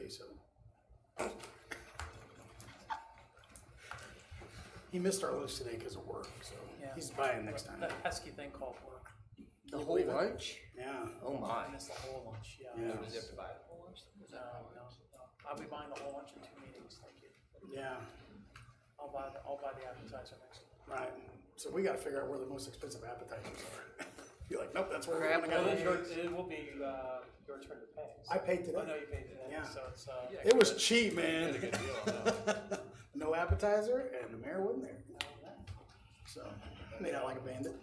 queso. He missed our lunch today because of work, so he's buying next time. That pesky thing called work. The whole lunch? Yeah. Oh my. I missed the whole lunch, yeah. Yeah. Does he have to buy the whole lunch? No. I'll be buying the whole lunch in 2 meetings, thank you. Yeah. I'll buy the appetizer next week. Right. So we got to figure out where the most expensive appetizers are. You're like, nope, that's where we're Crab going to go. It will be your turn to pay. I paid today. I know you paid today, Yeah. so it's, It was cheap, man. Get a good deal on that. No appetizer, and the mayor wasn't there. So, made out like a bandit.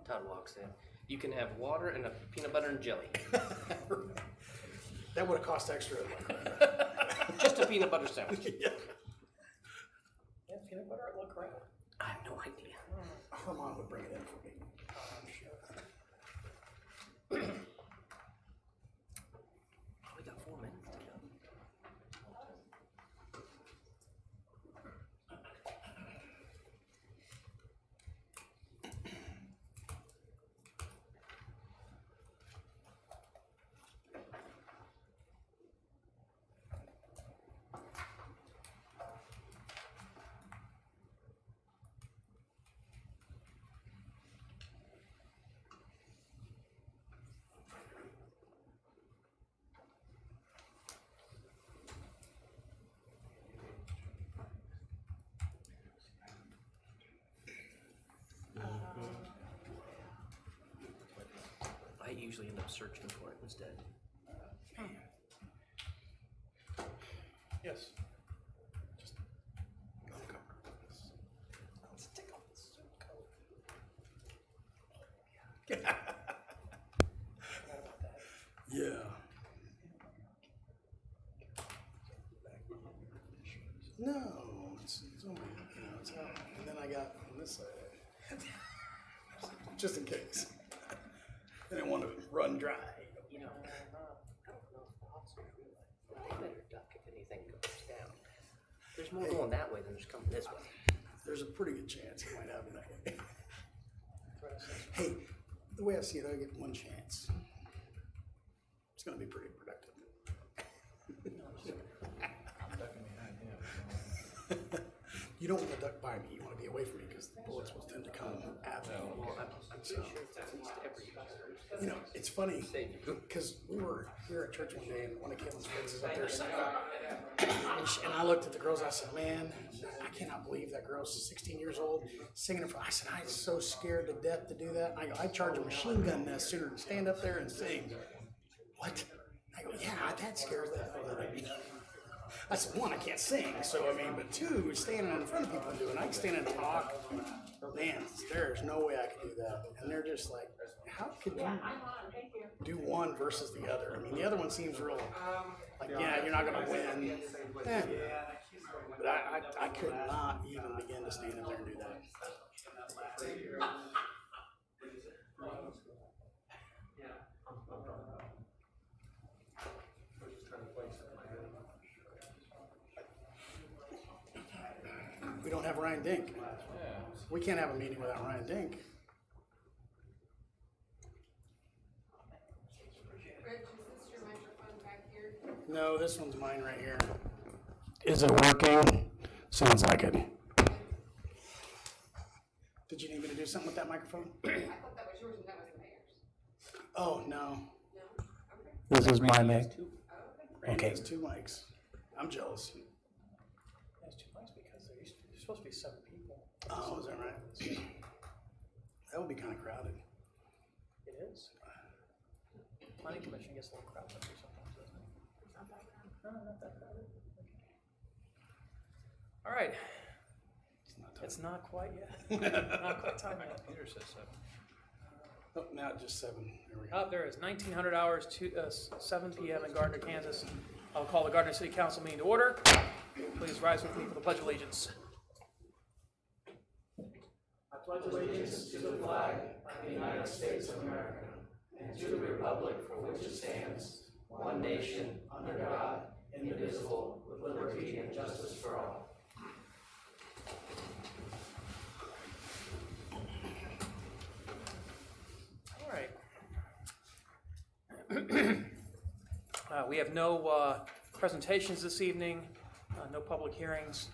Todd walks in. You can have water and a peanut butter and jelly. That would have cost extra. Just a peanut butter sandwich. Yeah. yeah, peanut butter at La Crab. I have no idea. Her mom would bring it in for me. We got 4 minutes to go. I usually end up searching for it instead. Yes. Just uncover this. Let's take off this suit coat. Forgot about that. Yeah. No, it's only, it's out. And then I got on this side. Just in case. I didn't want to run dry. You know, I don't know if the officers realize they better duck if anything goes down. There's more going that way than there's coming this way. There's a pretty good chance it might happen that way. Hey, the way I see it, I get one chance. It's going to be pretty productive. I'm ducking behind him. You don't want to duck by me. You want to be away from me because the bullets will tend to come at me. Well, I'm pretty sure it's at least every year. You know, it's funny because we were here at church one day and one of Caitlin's friends is up there singing. And I looked at the girls. I said, "Man, I cannot believe that girl's 16 years old singing in front." I said, "I'm so scared to death to do that." I go, "I'd charge a machine gun nest sooner than stand up there and sing." What? I go, "Yeah, that scares the hell out of me." I said, "One, I can't sing, so I mean, but two, standing in front of people and doing, I can stand and talk. Man, there's no way I could do that." And they're just like, "How could you do one versus the other?" I mean, the other one seems real, like, yeah, you're not going to win. Eh. But I could not even begin to stand up there and do that. We don't have Ryan Dink. We can't have a meeting without Ryan Dink. Rich, is this your microphone back here? No, this one's mine right here. Is it working? Sounds like it. Did you need me to do something with that microphone? I thought that was yours and that was the mayor's. Oh, no. No? Okay. This is my mic. Oh, okay. Randy has 2 mics. I'm jealous. That's 2 mics because there's supposed to be 7 people. Oh, is that right? That would be kind of crowded. It is. Planning commission gets a little crowded up here sometimes, doesn't it? No, not that crowded. Okay. All right. It's not quite yet. Not quite time yet. Peter says so. Oh, now just 7. There we go. Oh, there is 1900 hours to 7 p.m. in Gardner, Kansas. I'll call the Gardner City Council meeting to order. Please rise with me for the Pledge of Allegiance. I pledge allegiance to the flag of the United States of America and to the republic for which it stands, one nation, under God, indivisible, with liberty and justice for all. All right. We have no presentations this evening, no public hearings.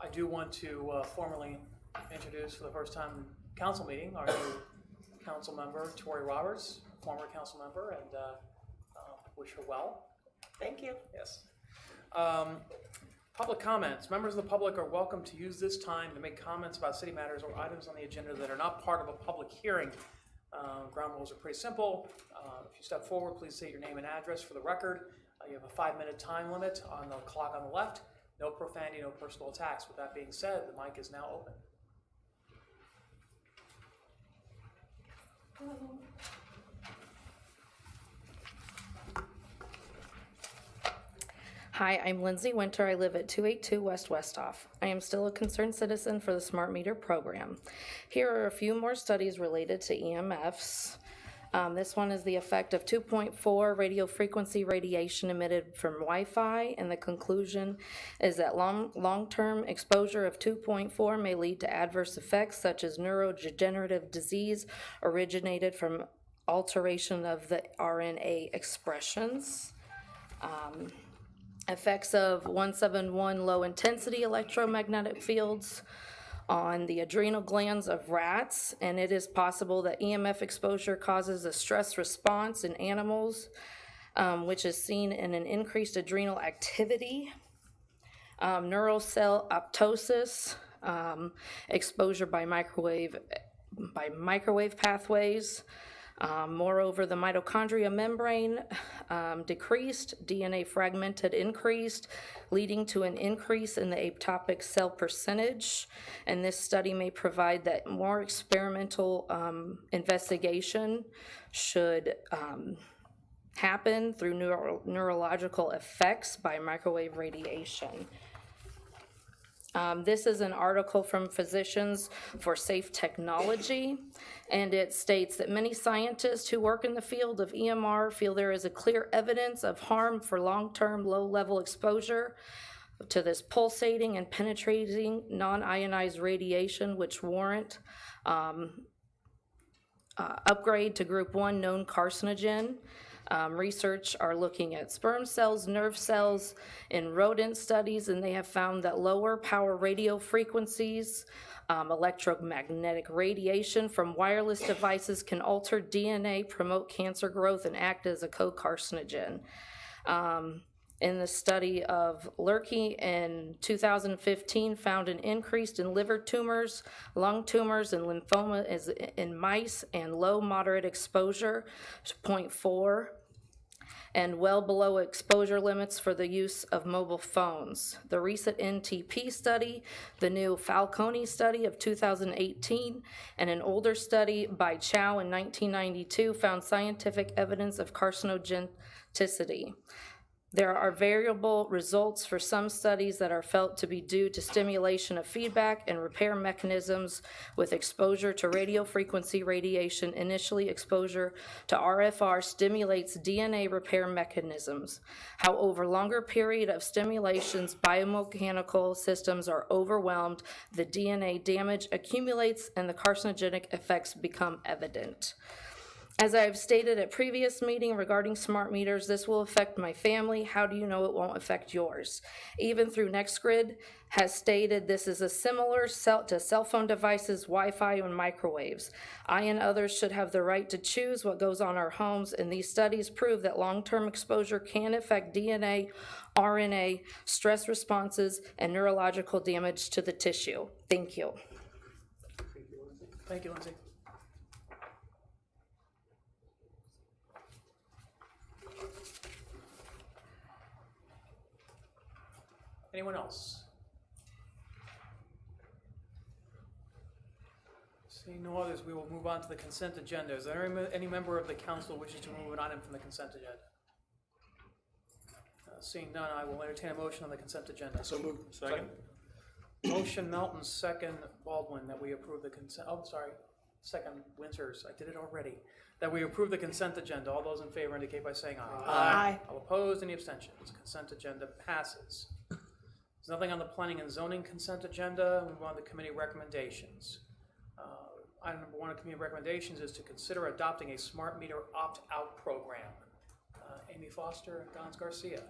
I do want to formally introduce for the first time in council meeting our new council member, Tori Roberts, former council member, and wish her well. Thank you. Yes. Public comments. Members of the public are welcome to use this time to make comments about city matters or items on the agenda that are not part of a public hearing. Ground rules are pretty simple. If you step forward, please state your name and address for the record. You have a 5-minute time limit on the clock on the left. No profanity, no personal attacks. With that being said, the mic is now open. Hi, I'm Lindsay Winter. I live at 282 West Westhoff. I am still a concerned citizen for the Smart Meter program. Here are a few more studies related to EMFs. This one is the effect of 2.4 radio frequency radiation emitted from Wi-Fi, and the conclusion is that long-term exposure of 2.4 may lead to adverse effects such as neurodegenerative disease originated from alteration of the RNA expressions. Effects of 171 low-intensity electromagnetic fields on the adrenal glands of rats, and it is possible that EMF exposure causes a stress response in animals, which is seen in an increased adrenal activity. Neural cell apoptosis, exposure by microwave pathways. Moreover, the mitochondria membrane decreased, DNA fragmented increased, leading to an increase in the apoptotic cell percentage. And this study may provide that more experimental investigation should happen through neurological effects by microwave radiation. This is an article from Physicians for Safe Technology, and it states that many scientists who work in the field of EMR feel there is a clear evidence of harm for long-term low-level exposure to this pulsating and penetrating non-ionized radiation, which warrant upgrade to group 1 known carcinogen. Research are looking at sperm cells, nerve cells in rodent studies, and they have found that lower power radio frequencies, electromagnetic radiation from wireless devices can alter DNA, promote cancer growth, and act as a co-carcinogen. In the study of Lurkey in 2015 found an increase in liver tumors, lung tumors, and lymphoma in mice, and low moderate exposure to 0.4, and well below exposure limits for the use of mobile phones. The recent NTP study, the new Falcone study of 2018, and an older study by Chow in 1992 found scientific evidence of carcinogenicity. There are variable results for some studies that are felt to be due to stimulation of feedback and repair mechanisms with exposure to radio frequency radiation. Initially, exposure to RFR stimulates DNA repair mechanisms. However, over longer period of stimulations, biomechanical systems are overwhelmed, the DNA damage accumulates, and the carcinogenic effects become evident. As I have stated at previous meeting regarding smart meters, this will affect my family. How do you know it won't affect yours? Even through NextGrid has stated this is a similar to cell phone devices, Wi-Fi, and microwaves. I and others should have the right to choose what goes on our homes, and these studies prove that long-term exposure can affect DNA, RNA, stress responses, and neurological damage to the tissue. Thank you. Thank you, Lindsay. Anyone else? Seeing no others, we will move on to the consent agenda. Is there any member of the council wishes to remove an item from the consent agenda? Seeing none, I will entertain a motion on the consent agenda. So moved. Second. Motion Melton, second Baldwin, that we approve the consent, second Winters, I did it already. That we approve the consent agenda. All those in favor indicate by saying aye. Aye. All opposed, any abstentions? Consent agenda passes. There's nothing on the planning and zoning consent agenda. We move on to committee recommendations. Item number 1 of committee recommendations is to consider adopting a smart meter opt-out program. Amy Foster and Gons Garcia.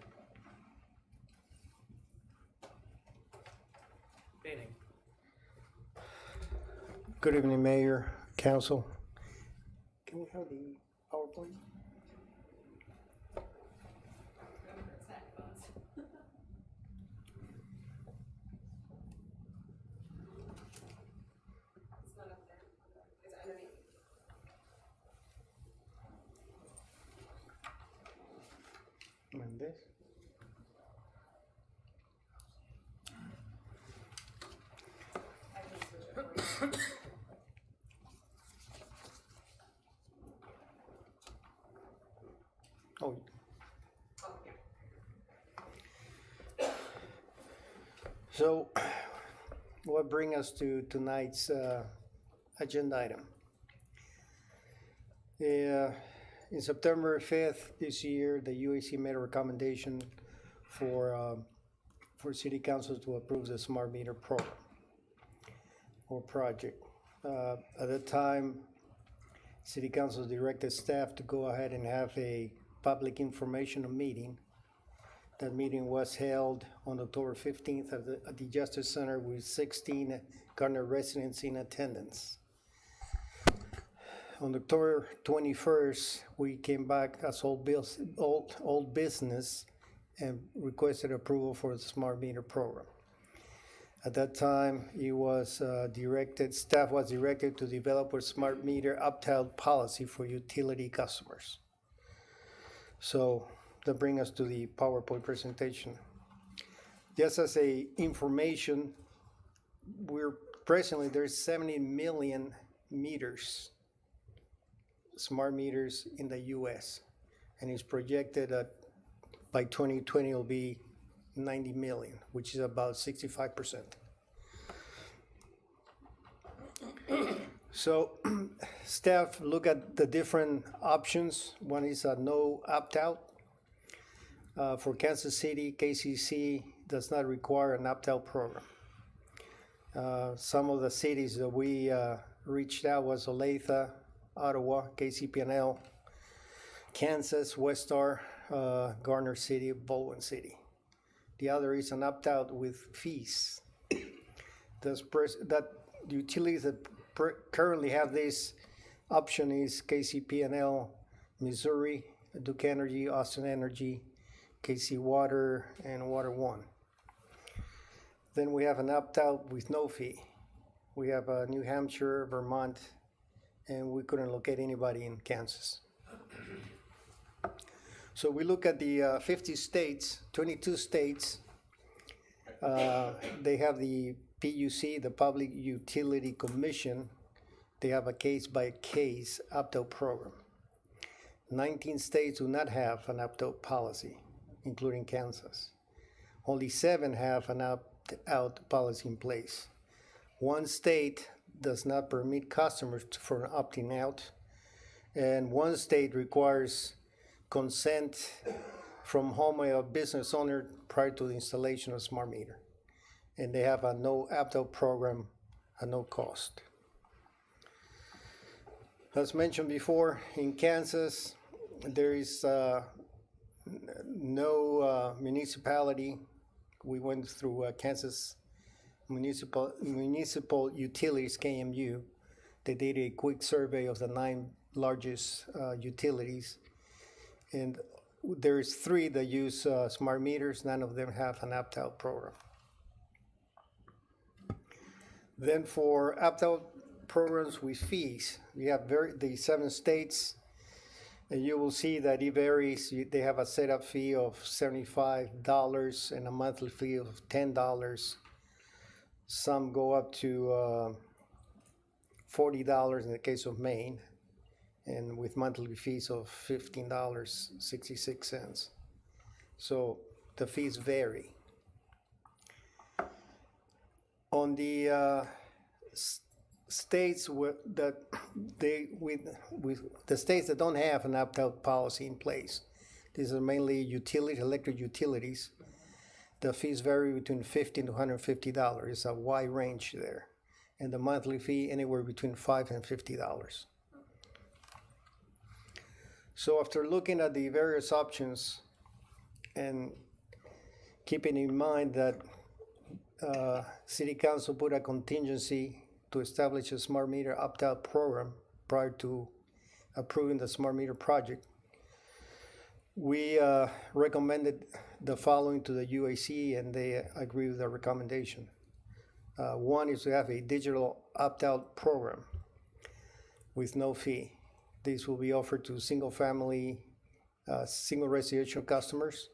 Good evening. Good evening, Mayor, Council. Can we have the PowerPoint? It's not up there. It's underneath. And this? Oh, Oh, yeah. so what brings us to tonight's agenda item? In September 5th this year, the UAC made a recommendation for City Council to approve the smart meter program or project. At that time, City Council directed staff to go ahead and have a public informational meeting. That meeting was held on October 15th at the Justice Center with 16 Gardner residents in attendance. On October 21st, we came back as old business and requested approval for the smart meter program. At that time, staff was directed to develop a smart meter opt-out policy for utility customers. So that brings us to the PowerPoint presentation. Just as a information, there's 70 million meters, smart meters in the US, and it's projected that by 2020 it'll be 90 million, which is about 65%. So staff look at the different options. One is a no opt-out. For Kansas City, KCC does not require an opt-out program. Some of the cities that we reached out was Olathe, Ottawa, KCP&L, Kansas, Westar, Gardner City, Baldwin City. The other is an opt-out with fees. That utilities that currently have this option is KCP&L, Missouri, Duke Energy, Austin Energy, KC Water, and Water One. Then we have an opt-out with no fee. We have New Hampshire, Vermont, and we couldn't locate anybody in Kansas. So we look at the 50 states, 22 states. They have the PUC, the Public Utility Commission. They have a case-by-case opt-out program. 19 states do not have an opt-out policy, including Kansas. Only 7 have an opt-out policy in place. One state does not permit customers from opting out, and one state requires consent from home or business owner prior to the installation of smart meter. And they have a no opt-out program at no cost. As mentioned before, in Kansas, there is no municipality. We went through Kansas Municipal Utilities, KMU. They did a quick survey of the 9 largest utilities. And there's 3 that use smart meters. None of them have an opt-out program. Then for opt-out programs with fees, we have the 7 states, and you will see that it varies. They have a setup fee of $75 and a monthly fee of $10. Some go up to $40 in the case of Maine, and with monthly fees of $15.66. So the fees vary. On the states the states that don't have an opt-out policy in place, these are mainly electric utilities. The fees vary between $50 to $150. It's a wide range there, and the monthly fee anywhere between $5 and $50. So after looking at the various options and keeping in mind that City Council put a contingency to establish a smart meter opt-out program prior to approving the smart meter project, we recommended the following to the UAC, and they agree with the recommendation. One is to have a digital opt-out program with no fee. This will be offered to single-family, single residential customers.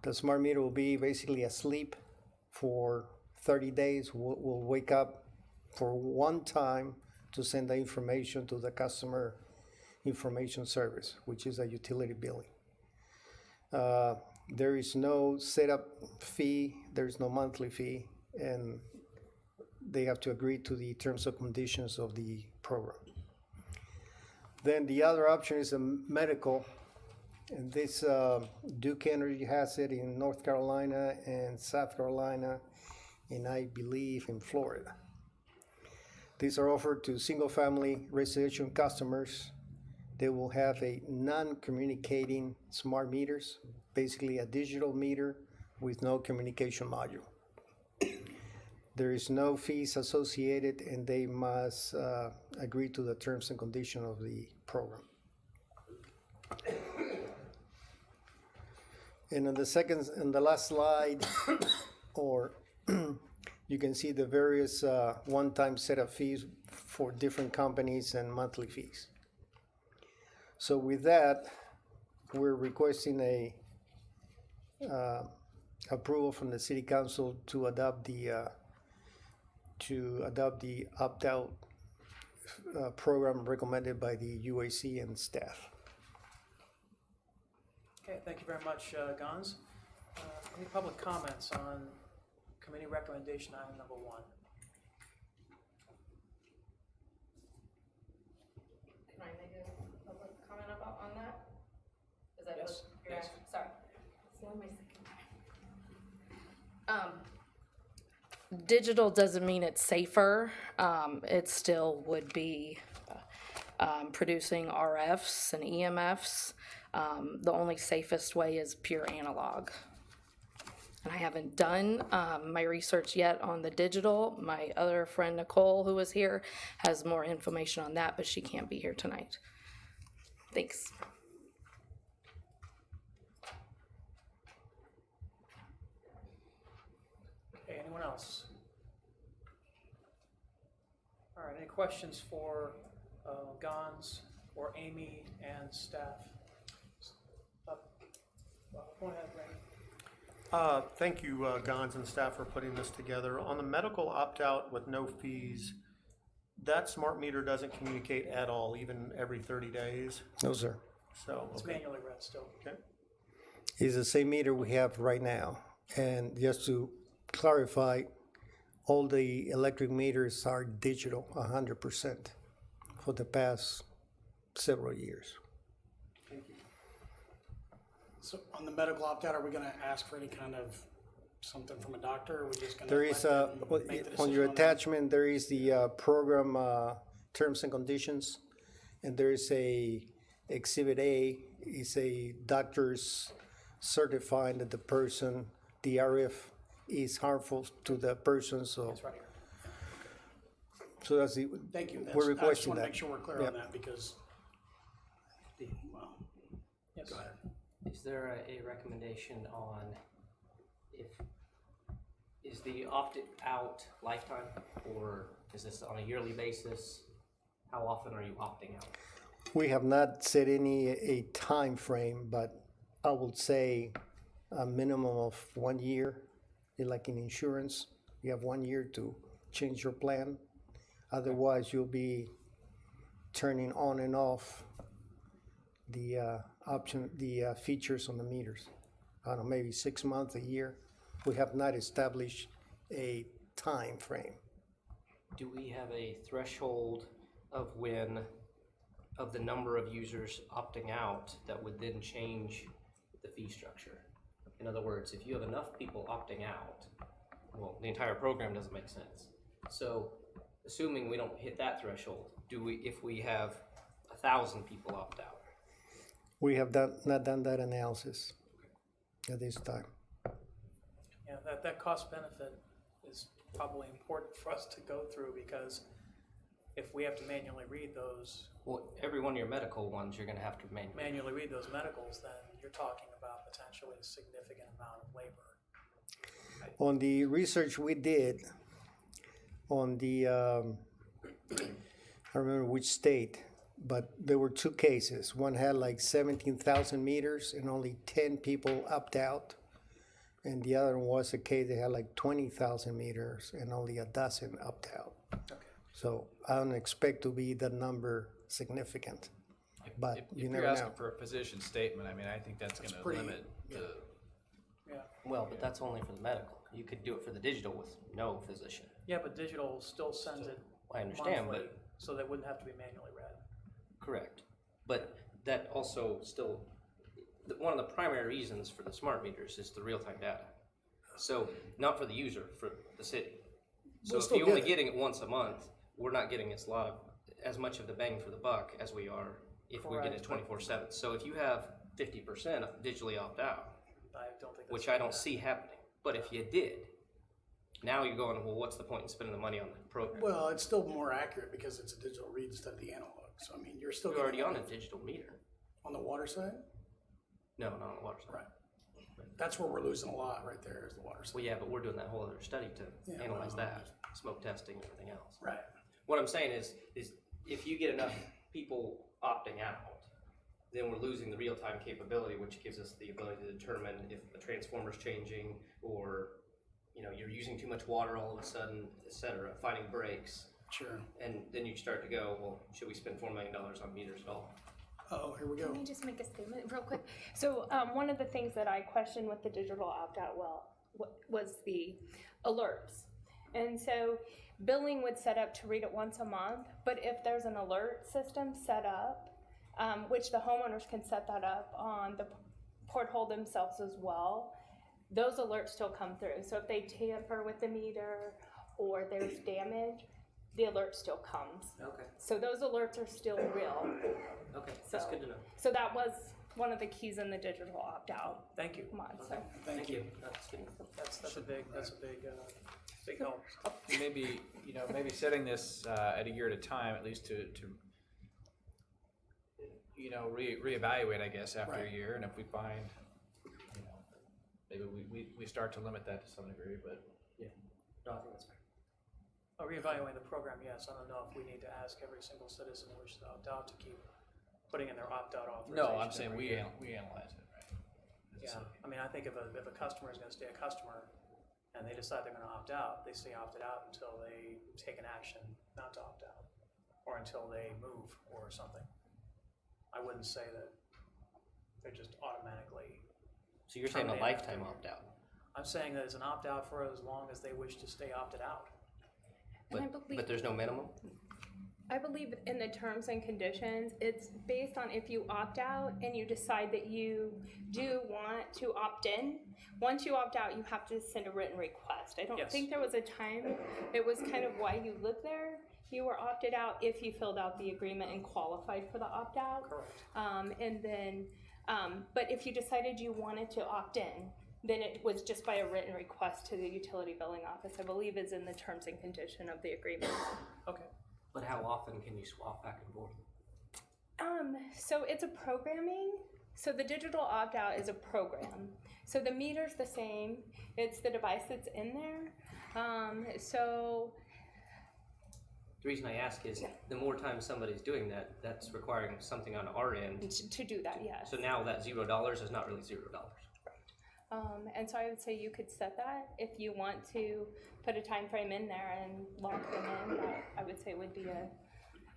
The smart meter will be basically asleep for 30 days. We'll wake up for one time to send the information to the customer information service, which is a utility billing. There is no setup fee, there is no monthly fee, and they have to agree to the terms and conditions of the program. Then the other option is a medical, and this Duke Energy has it in North Carolina and South Carolina, and I believe in Florida. These are offered to single-family residential customers. They will have a non-communicating smart meters, basically a digital meter with no communication module. There is no fees associated, and they must agree to the terms and conditions of the program. And on the last slide, or you can see the various one-time setup fees for different companies and monthly fees. So with that, we're requesting a approval from the City Council to adopt the opt-out program recommended by the UAC and staff. Okay, thank you very much, Gons. Any public comments on committee recommendation item number 1? Can I make a public comment about on that? Is that Yes, what you're yes. asking? Sorry. It's only my second time. Digital doesn't mean it's safer. It still would be producing RFs and EMFs. The only safest way is pure analog. And I haven't done my research yet on the digital. My other friend Nicole, who was here, has more information on that, but she can't be here tonight. Thanks. Okay, anyone else? All right, any questions for Gons or Amy and staff? Go ahead, Randy. Thank you, Gons and staff, for putting this together. On the medical opt-out with no fees, that smart meter doesn't communicate at all, even every 30 days. No, sir. So, It's okay. manually read still. Okay. It's the same meter we have right now. And just to clarify, all the electric meters are digital, 100%, for the past several years. So on the medical opt-out, are we gonna ask for any kind of something from a doctor, or are we just gonna? There is let them make the on your decision that? attachment, there is the program terms and conditions, and there is a Exhibit A, is a doctor's certifying that the person, the RF is harmful to the person, so. It's right here. So that's the, Thank you. That's- we're I just requesting wanna that. make sure we're clear Yep. on that, because, well, Yes. go ahead. Is there a recommendation on is the opt-out lifetime, or is this on a yearly basis? How often are you opting out? We have not set a time frame, but I would say a minimum of 1 year. Like in insurance, you have 1 year to change your plan. Otherwise, you'll be turning on and off the features on the meters. I don't know, maybe 6 months, a year. We have not established a time frame. Do we have a threshold of the number of users opting out that would then change the fee structure? In other words, if you have enough people opting out, well, the entire program doesn't make sense. So, assuming we don't hit that threshold, if we have 1,000 people opt out, We have not done that analysis at this time. Yeah, that cost benefit is probably important for us to go through, because if we have to manually read those, Well, every one of your medical ones, you're gonna have to manually read those medicals, then you're talking about potentially a significant amount of labor. On the research we did on the, I don't remember which state, but there were two cases. One had like 17,000 meters and only 10 people opt out. And the other one was a case that had like 20,000 meters and only a dozen opt out. Okay. So I don't expect to be the number significant, but If you you're never know. asking for a position statement, I mean, I think that's gonna pretty- limit the, Yeah, Well, but that's only for the medical. You could do it for the digital with no physician. yeah, but digital still sends it I understand, monthly, but so that wouldn't have to be manually read. correct. But that also still, one of the primary reasons for the smart meters is the real-time data. So not for the user, for the city. So We'll if still you're only get it. getting it once a month, we're not getting as much of the bang for the buck as we are if we get it Correct. 24/7. So if you have 50% digitally opt out, I don't think that's. which I don't see happening, but if you did, now you're going, well, what's the point in spending the money on the program? Well, it's still more accurate because it's a digital read instead of the analog. So, I mean, you're still You're already getting on a digital meter. on the water side. No, not on the water side. Right. That's where we're losing a lot right there is the water side. Well, yeah, but we're doing that whole other study to Yeah, analyze well, that, smoke testing and everything else. Right. What I'm saying is if you get enough people opting out, then we're losing the real-time capability, which gives us the ability to determine if a transformer's changing or, you know, you're using too much water all of a sudden, et cetera, finding breaks. Sure. And then you start to go, well, should we spend $4 million on meters at all? Oh, here we go. Can I just make a statement real quick? So one of the things that I questioned with the digital opt-out was the alerts. And so billing would set up to read it once a month, but if there's an alert system set up, which the homeowners can set that up on the porthole themselves as well, those alerts still come through. So if they tamper with the meter or there's damage, the alert still comes. Okay, So those alerts are still real. okay, that's So- good to know. So that was one of the keys in the digital opt-out Thank you. mod, so. Thank you. That's good. That's a big help. maybe, maybe setting this, at a year at a time, at least to reevaluate, I guess, after a Right. year, and if we find, maybe we start to limit that to some degree, but. No, I think that's fair. Reevaluating the program, yes. I don't know if we need to ask every single citizen who wishes to opt out to keep putting in their opt-out authorization. No, I'm saying every we year. analyze it, right? Yeah, I mean, I think if a customer is gonna stay a customer and they decide they're gonna opt out, they stay opted out until they take an action not to opt out, or until they move or something. I wouldn't say that they're just automatically, So you're saying a Terminate lifetime after. opt-out? I'm saying that it's an opt-out for as long as they wish to stay opted out. And I But believe, there's no minimum? I believe in the terms and conditions, it's based on if you opt out and you decide that you do want to opt in. Once you opt out, you have to send a written request. I don't Yes. think there was a time, it was kind of why you lived there. You were opted out if you filled out the agreement and qualified for the opt-out. Correct. And then, but if you decided you wanted to opt in, then it was just by a written request to the utility billing office, I believe is in the terms and condition of the agreement. Okay. But how often can you swap back and forth? So it's a programming, so the digital opt-out is a program. So the meter's the same, it's the device that's in there. So, The reason I ask is the more time somebody's doing that, that's requiring something on our end. to do that, yes. So now that $0 is not really $0. And so I would say you could set that if you want to put a time frame in there and lock them in. That I would say would be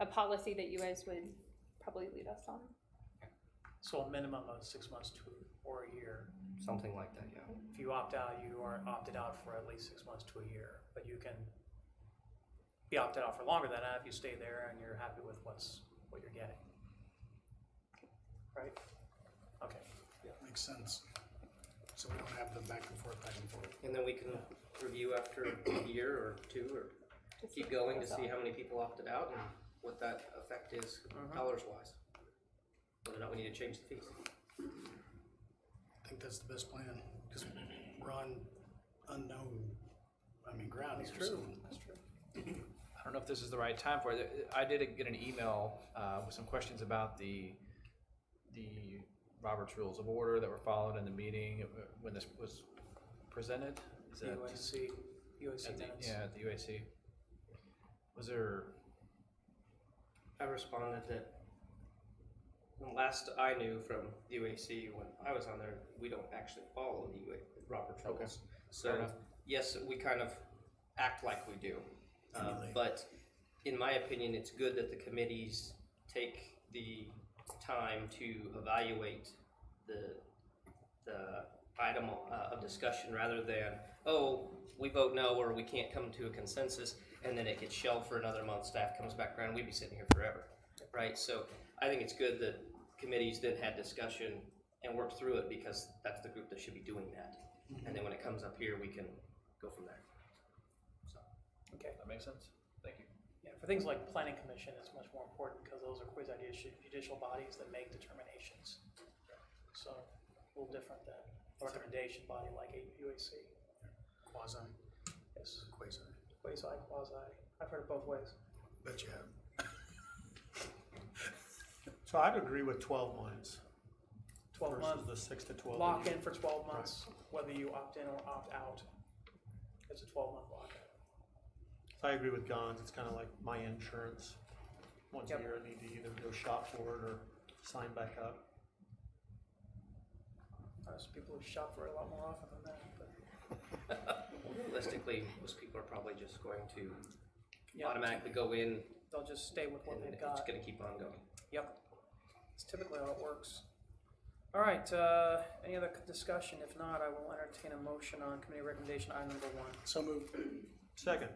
a policy that you guys would probably lead us on. So a minimum of 6 months to or a year. Something like that, yeah. If you opt out, you are opted out for at least 6 months to a year, but you can be opted out for longer than that if you stay there and you're happy with what you're getting. Right? Okay. Makes sense. So we don't have the back and forth. And then we can review after a year or two or keep going to see how many people opted out and what that effect is dollars wise. whether or not we need to change the fees. I think that's the best plan, because we're on unknown, ground here. True, so- that's true. I don't know if this is the right time for it. I did get an email with some questions about the Robert's Rules of Order that were followed in the meeting when this was presented. Is that UAC at the, minutes. yeah, at the UAC? Was there? I responded that the last I knew from UAC when I was on there, we don't actually follow the Robert's Okay. rules. Fair So enough. yes, we kind of act like we do. But in my opinion, it's good that the committees take the time to evaluate the item of discussion rather than, oh, we vote no or we can't come to a consensus and then it gets shelved for another month, staff comes back around, we'd be sitting here forever, right? So I think it's good that committees then had discussion and worked through it because that's the group that should be doing that. And then when it comes up here, we can go from there. So. Okay. That makes sense. Thank you. Yeah, for things like planning commission, it's much more important because those are quasi-judicial bodies that make determinations. So, a little different than a recommendation body like a UAC. Quasi, Yes, quasi, quasi, I've heard it both ways. bet you have. So I'd agree with 12 months 12 versus month, the 6 to 12. lock in for 12 months, whether you opt in or opt out. It's a 12-month lockout. So I agree with Gons. It's kind of like my insurance. Once Yep. a year, I need to either go shop for it or sign back up. There's people who shop for it a lot more often than that, but Realistically, most people are probably just going to yeah, automatically go in they'll just stay with what and they've it's got. gonna keep on going. Yep. It's typically how it works. All right, any other discussion? If not, I will entertain a motion on committee recommendation item number 1. So moved. Second.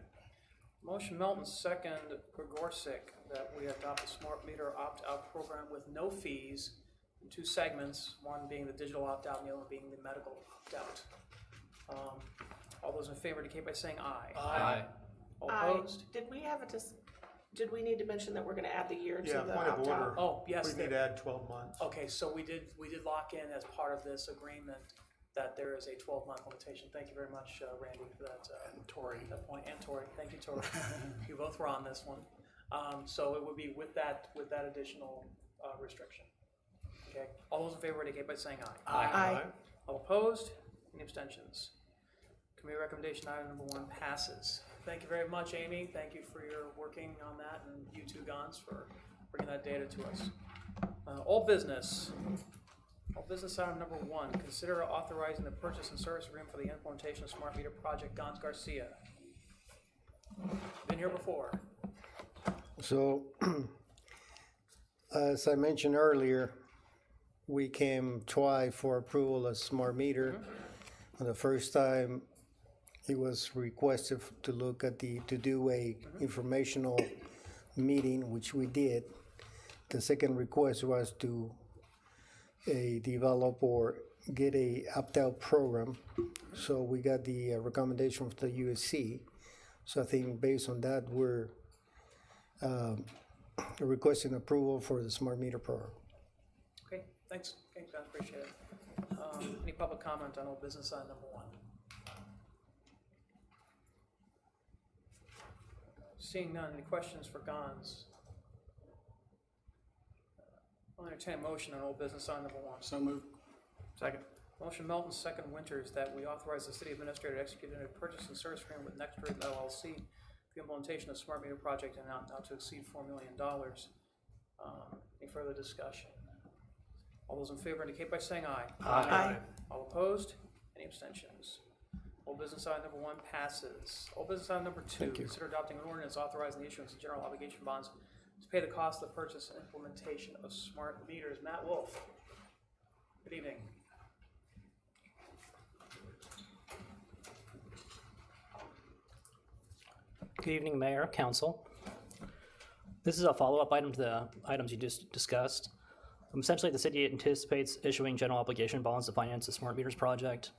Motion Melton, second Gregorczyk, that we adopt a smart meter opt-out program with no fees in 2 segments, one being the digital opt-out and the other one being the medical opt-out. All those in favor indicate by saying aye. Aye. All opposed? Did we have did we need to mention that we're gonna add the year to Yeah, the point of opt-out? order. Oh, yes. We need to add 12 months. Okay, so we did lock in as part of this agreement that there is a 12-month limitation. Thank you very much, Randy, for that, And Tori. that point, and Tori. Thank you, Tori. You both were on this one. So it would be with that additional restriction. Okay, all those in favor indicate by saying aye. Aye. All opposed? Any abstentions? Committee recommendation item number 1 passes. Thank you very much, Amy. Thank you for your working on that, and you too, Gons, for bringing that data to us. All business. All business item number 1, consider authorizing the purchase and service agreement for the implementation of smart meter project. Gons Garcia. Been here before. So, as I mentioned earlier, we came twice for approval of smart meter. The first time, it was requested to look at to do a informational meeting, which we did. The second request was to develop or get a opt-out program. So we got the recommendation from the USC. So I think based on that, we're requesting approval for the smart meter program. Okay, thanks. Thanks, Gons, appreciate it. Any public comment on old business item number 1? Seeing none, any questions for Gons? I'll entertain a motion on old business item number 1. So moved. Second. Motion Melton, second Winters, that we authorize the city administrator to execute a purchase and service agreement with Next Grid LLC for the implementation of smart meter project and not to exceed $4 million. Any further discussion? All those in favor indicate by saying aye. Aye. All opposed? Any abstentions? Old business item number 1 passes. Old business item number 2, consider adopting an ordinance authorizing the issuance of general obligation bonds to pay the cost of the purchase and implementation of smart meters. Matt Wolf. Good evening. Good evening, Mayor, Council. This is a follow-up item to the items you just discussed. Essentially, the city anticipates issuing general obligation bonds to finance the smart meters project.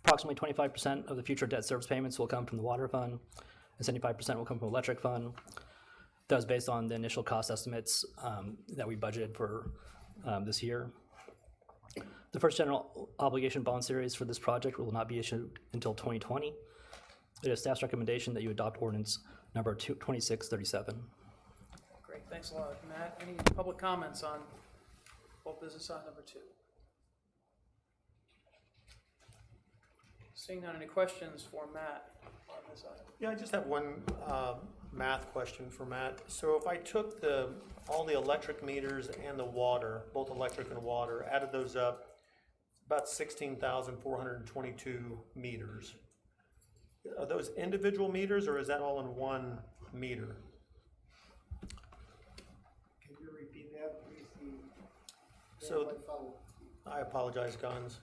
Approximately 25% of the future debt service payments will come from the water fund, and 75% will come from the electric fund. That was based on the initial cost estimates that we budgeted for this year. The first general obligation bond series for this project will not be issued until 2020. It is staff's recommendation that you adopt ordinance number 2637. Great, thanks a lot. Matt, any public comments on old business item number 2? Seeing none, any questions for Matt on this item? Yeah, I just have one math question for Matt. So if I took all the electric meters and the water, both electric and water, added those up, about 16,422 meters. Are those individual meters, or is that all in one meter? Can you repeat that, please? So, I apologize, Guns.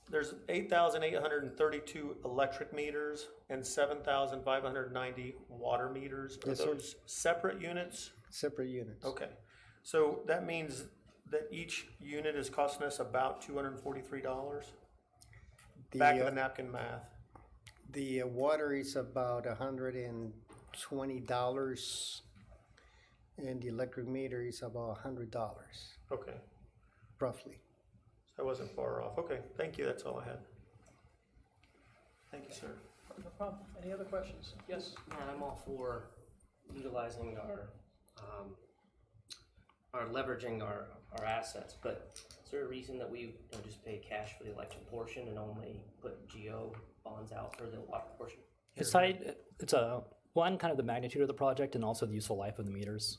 There's 8,832 electric meters and 7,590 water meters. Are Yes, sir. those separate units? Separate units. Okay. So that means that each unit is costing us about $243? Back of the napkin math. The water is about $120, and the electric meter is about $100, Okay. roughly. I wasn't far off. Okay, thank you. That's all I had. Thank you, sir. No problem. Any other questions? Yes? Man, I'm all for utilizing our leveraging our assets, but is there a reason that we don't just pay cash for the electric portion and only put GO bonds out for the water portion? It's tied, it's one, kind of the magnitude of the project and also the useful life of the meters.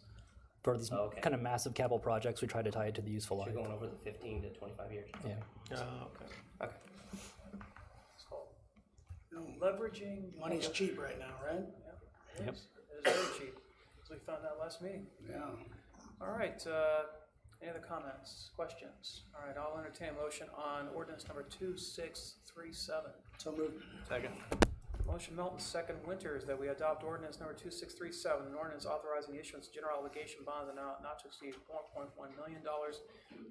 For these kind of massive capital projects, we try to tie it to the useful So life. you're going over the 15 to 25 years? Yeah. Okay. Okay. So, leveraging. Money's cheap right now, right? It is. It is very cheap, as we found out last meeting. Yeah. All right, any other comments, questions? All right, I'll entertain a motion on ordinance number 2637. So moved. Second. Motion Melton, second Winters, that we adopt ordinance number 2637, an ordinance authorizing the issuance of general obligation bonds amount not to exceed $1.1 million.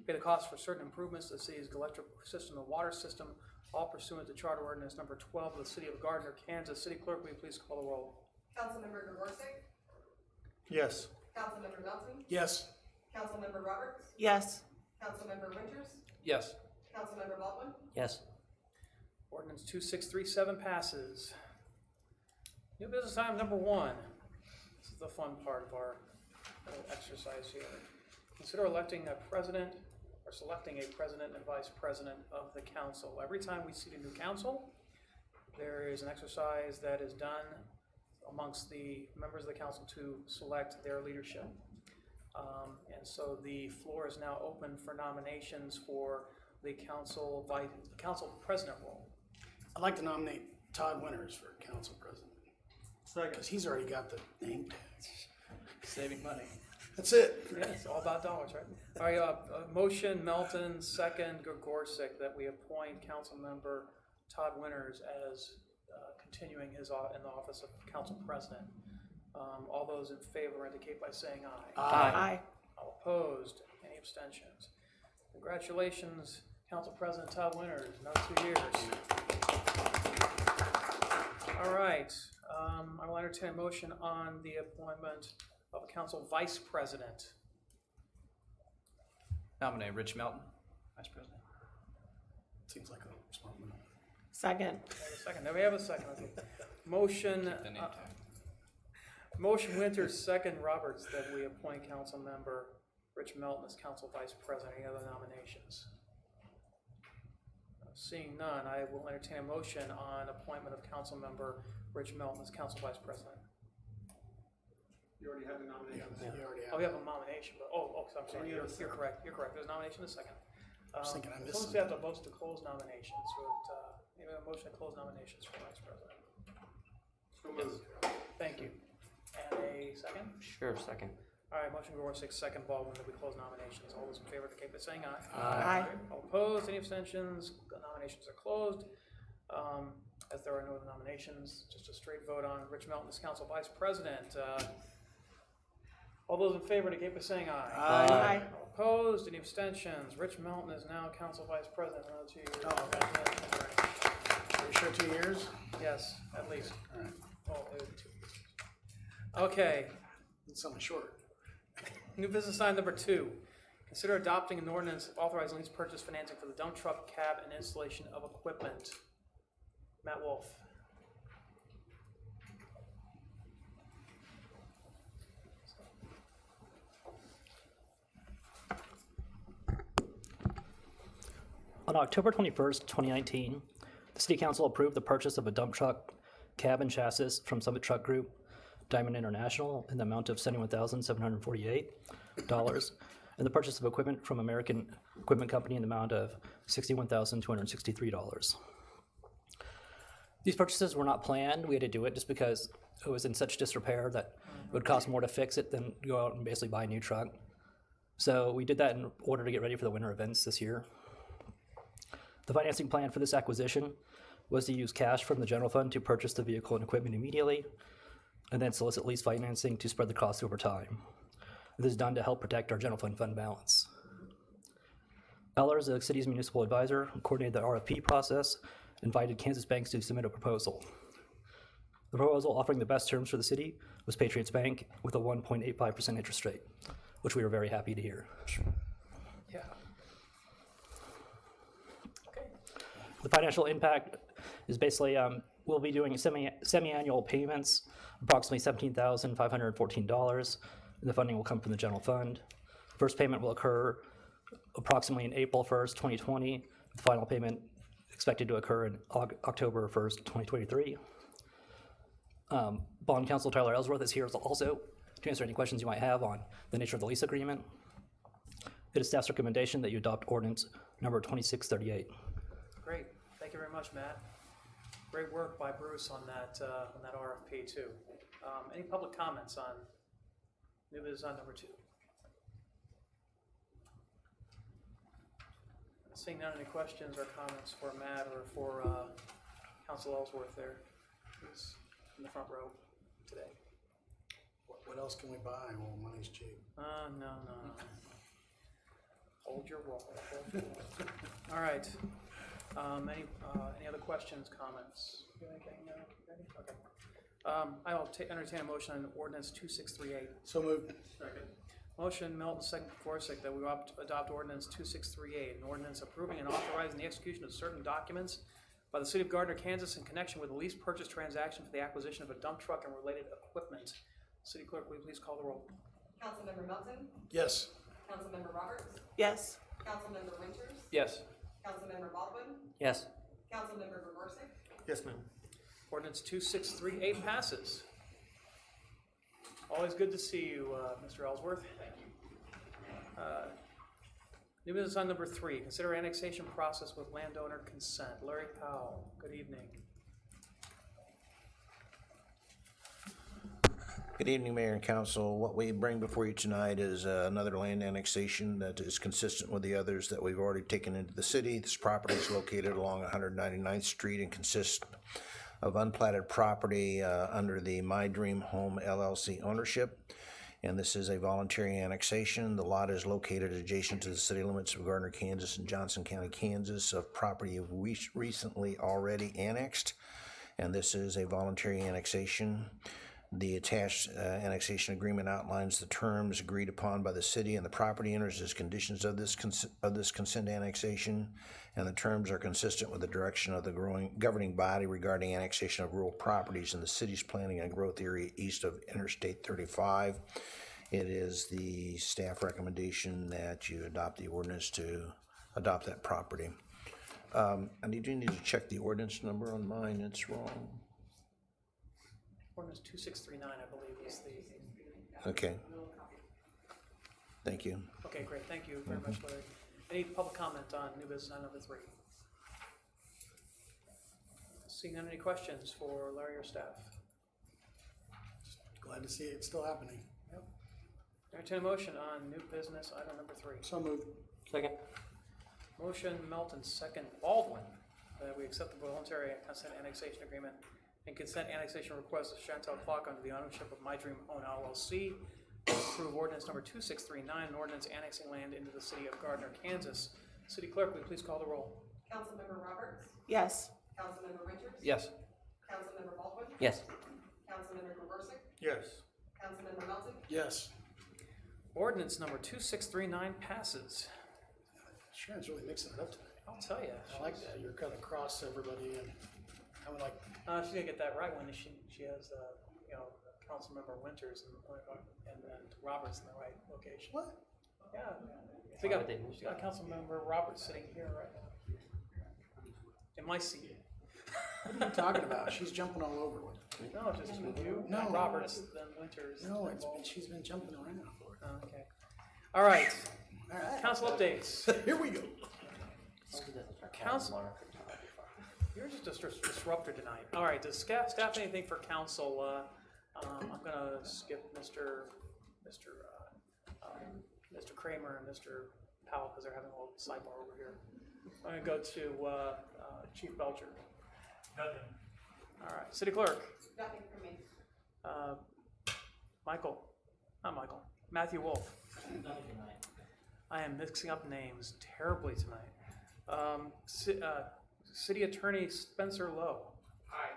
Pay the cost for certain improvements to the city's electric system and water system, all pursuant to Charter Ordinance number 12 of the city of Gardner, Kansas. City Clerk, will you please call the roll? Councilmember Gregorsek, Yes. Councilmember Melton, Yes. Councilmember Roberts, Yes. Councilmember Winters, Yes. Councilmember Baldwin, Yes. Ordinance 2637 passes. New business item number 1. This is the fun part of our little exercise here. Consider electing a president or selecting a president and vice president of the council. Every time we seat a new council, there is an exercise that is done amongst the members of the council to select their leadership. And so the floor is now open for nominations for the council president role. I'd like to nominate Todd Winters for council president. Because he's already got the name tag. Saving money. That's it. Yeah, it's all about dollars, right? All right, motion Melton, second Gregorsek, that we appoint council member Todd Winters as continuing in the office of council president. All those in favor indicate by saying aye. Aye. All opposed? Any abstentions? Congratulations, Council President Todd Winters, another 2 years. All right, I will entertain a motion on the appointment of a council vice president. Nominate Rich Melton, Vice President. Seems like a smart move. Second. Second, there we have a second. Okay. Motion, The name tag. motion Winters, second Roberts, that we appoint council member Rich Melton as council vice president. Any other nominations? Seeing none, I will entertain a motion on appointment of council member Rich Melton as council vice president. You already have the nomination. You already Oh, have. we have a nomination, but, I'm sorry, you're correct, There's a nomination in a second. I was thinking I missed Suppose we have to vote to close nominations, but, maybe a motion to close nominations for vice president. Thank you. And a second? Sure, second. All right, motion Gregorsek, second Baldwin, that we close nominations. All those in favor indicate by saying aye. Aye. All opposed, any abstentions? The nominations are closed. As there are no other nominations, just a straight vote on Rich Melton as council vice president. All those in favor indicate by saying aye. Aye. All opposed, any abstentions? Rich Melton is now council vice president for another 2 years. Are you sure 2 years? Yes, at least. All right. Oh, it would be 2 years. Okay. It's something short. New business item number 2. Consider adopting an ordinance authorizing lease purchase financing for the dump truck, cab, and installation of equipment. Matt Wolf. On October 21st, 2019, the City Council approved the purchase of a dump truck, cab, and chassis from Summit Truck Group, Diamond International, in the amount of $71,748, and the purchase of equipment from American Equipment Company in the amount of $61,263. These purchases were not planned. We had to do it just because it was in such disrepair that it would cost more to fix it than go out and basically buy a new truck. So we did that in order to get ready for the winter events this year. The financing plan for this acquisition was to use cash from the general fund to purchase the vehicle and equipment immediately, and then solicit lease financing to spread the cost over time. This is done to help protect our general fund balance. Ellers, the city's municipal advisor, coordinated the RFP process, invited Kansas banks to submit a proposal. The proposal offering the best terms for the city was Patriots Bank with a 1.85% interest rate, which we were very happy to hear. Yeah. Okay. The financial impact is basically, we'll be doing semi-annual payments, approximately $17,514, and the funding will come from the general fund. First payment will occur approximately in April 1st, 2020, the final payment expected to occur in October 1st, 2023. Bond counsel Tyler Ellsworth is here also to answer any questions you might have on the nature of the lease agreement. It is staff's recommendation that you adopt ordinance number 2638. Great. Thank you very much, Matt. Great work by Bruce on that RFP too. Any public comments on new business on number 2? Seeing none, any questions or comments for Matt or for Council Ellsworth there, who's in the front row today? What else can we buy? Well, money's cheap. No. Hold your wall. All right. Any other questions, comments? Anything? Ready? Okay. I'll entertain a motion on ordinance 2638. So moved. Second. Motion, Melton, second, Corsick, that we adopt ordinance 2638, an ordinance approving and authorizing the execution of certain documents by the city of Gardner, Kansas in connection with a lease purchase transaction for the acquisition of a dump truck and related equipment. City Clerk, will you please call the roll? Councilmember Melton. Yes. Councilmember Roberts. Yes. Councilmember Winters. Yes. Councilmember Baldwin. Yes. Councilmember Reversick. Yes, ma'am. Ordinance 2638 passes. Always good to see you, Mr. Ellsworth. Thank you. New business on number 3, consider annexation process with landowner consent. Larry Powell, good evening. Good evening, Mayor and Council. What we bring before you tonight is another land annexation that is consistent with the others that we've already taken into the city. This property is located along 199th Street and consists of unplatted property under the My Dream Home LLC ownership. And this is a voluntary annexation. The lot is located adjacent to the city limits of Gardner, Kansas and Johnson County, Kansas, of property recently already annexed. And this is a voluntary annexation. The attached annexation agreement outlines the terms agreed upon by the city and the property owners as conditions of this consent annexation, and the terms are consistent with the direction of the governing body regarding annexation of rural properties in the city's planning and growth area east of Interstate 35. It is the staff recommendation that you adopt the ordinance to adopt that property. I do need to check the ordinance number on mine. It's wrong. Ordinance 2639, I believe, is the... Okay. Thank you. Okay, great. Thank you very much, Larry. Any public comment on new business on number 3? Seeing none, any questions for Larry or staff? Glad to see it's still happening. Yep. Entertain a motion on new business item number 3. So moved. Second. Motion, Melton, second, Baldwin, that we accept the voluntary consent annexation agreement and consent annexation request of Chantel Clark under the ownership of My Dream Home LLC. Approve ordinance number 2639, an ordinance annexing land into the city of Gardner, Kansas. City Clerk, will you please call the roll? Councilmember Roberts. Yes. Councilmember Winters. Yes. Councilmember Baldwin. Yes. Councilmember Reversick. Yes. Councilmember Melton. Yes. Ordinance number 2639 passes. Sharon's really mixing it up tonight. I'll tell you. I like that. You're cutting across everybody, and I would like. She's gonna get that right when she has, Councilmember Winters and then Roberts in the right location. What? Yeah. She got Councilmember Roberts sitting here right now. In my seat. What are you talking about? She's jumping all over. No, just you, No. Roberts, then Winters. No, she's been jumping around. Oh, okay. All right. All right. Council updates. Here we go. Council. You're just a disruptor tonight. All right. Does staff anything for council? I'm gonna skip Mr. Kramer and Mr. Powell because they're having a little sidebar over here. I'm gonna go to Chief Belcher. Nothing. All right. City Clerk. Nothing from me. Matthew Wolf. I am mixing up names terribly tonight. City Attorney Spencer Lowe. Hi,